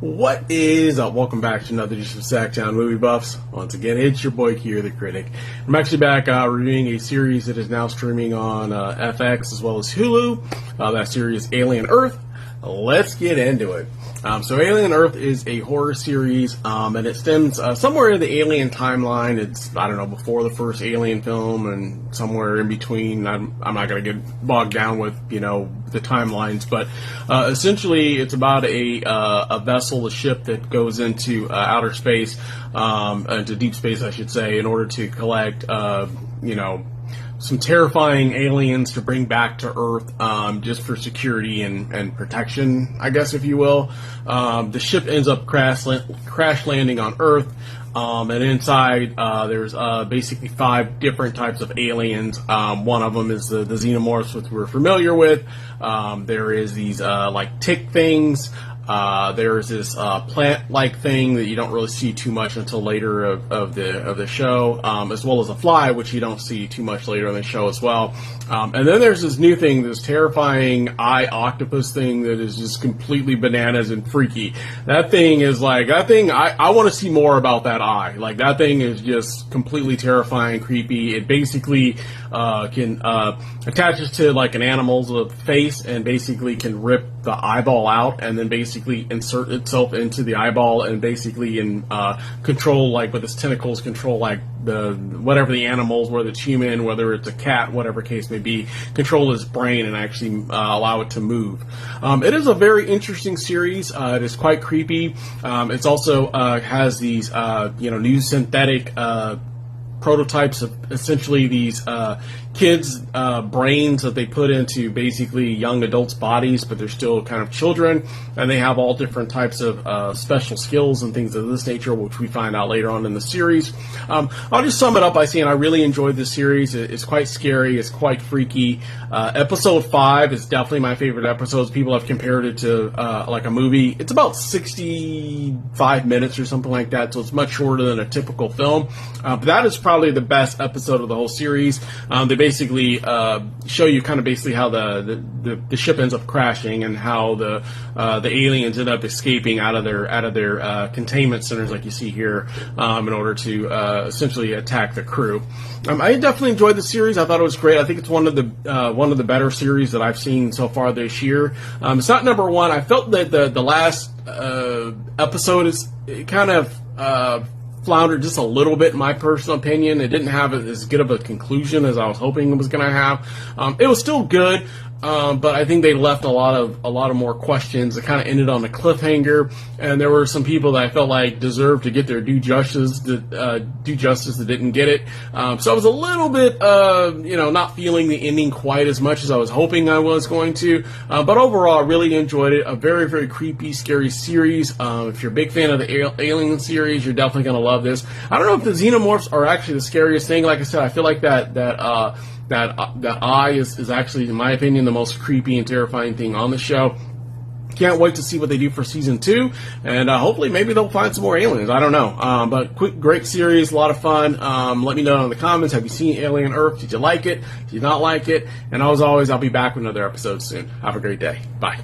What is up? Welcome back to another edition of SacTown Movie Buffs. Once again, it's your boy here, the critic. I'm actually back reviewing a series that is now streaming on FX as well as Hulu. That series, Alien Earth. Let's get into it. So Alien Earth is a horror series, and it stems somewhere in the Alien timeline. It's, I don't know, before the first Alien film and somewhere in between. I'm not going to get bogged down with, the timelines, but essentially it's about a vessel, a ship that goes into outer space, into deep space, I should say, in order to collect, some terrifying aliens to bring back to Earth, just for security and protection, I guess, if you will. The ship ends up crash landing on Earth, and inside there's basically 5 different types of aliens. One of them is the xenomorphs, which we're familiar with. There is these like tick things. There's this plant-like thing that you don't really see too much until later of the show, as well as a fly, which you don't see too much later in the show as well. And then there's this new thing, this terrifying eye octopus thing that is just completely bananas and freaky. That thing is like, I want to see more about that eye. Like, that thing is just completely terrifying, creepy. It basically can attaches to like an animal's face and basically can rip the eyeball out and then basically insert itself into the eyeball and basically control, like with its tentacles, control like whatever the animals, whether it's human, whether it's a cat, whatever case may be, control his brain and actually allow it to move. It is a very interesting series. It is quite creepy. It's also has these new synthetic prototypes of essentially these kids' brains that they put into basically young adults' bodies, but they're still kind of children, and they have all different types of special skills and things of this nature, which we find out later on in the series. I'll just sum it up by saying I really enjoyed this series. It's quite scary. It's quite freaky. Episode 5 is definitely my favorite episode. People have compared it to like a movie. It's about 65 minutes or something like that, so it's much shorter than a typical film. But that is probably the best episode of the whole series. They basically show you kind of basically how the ship ends up crashing and how the aliens end up escaping out of their containment centers, like you see here, in order to essentially attack the crew. I definitely enjoyed the series. I thought it was great. I think it's one of the better series that I've seen so far this year. It's not number one. I felt that the last episode is kind of floundered just a little bit, in my personal opinion. It didn't have as good of a conclusion as I was hoping it was going to have. It was still good, but I think they left a lot of more questions. It kind of ended on a cliffhanger, and there were some people that I felt like deserved to get their due justice that didn't get it. So I was a little bit, not feeling the ending quite as much as I was hoping I was going to. But overall, I really enjoyed it. A very, very creepy, scary series. If you're a big fan of the Alien series, you're definitely going to love this. I don't know if the xenomorphs are actually the scariest thing. Like I said, I feel like that eye is actually, in my opinion, the most creepy and terrifying thing on the show. Can't wait to see what they do for season 2, and hopefully maybe they'll find some more aliens. I don't know. But great series, a lot of fun. Let me know in the comments, have you seen Alien Earth? Did you like it? Did you not like it? And as always, I'll be back with another episode soon. Have a great day. Bye.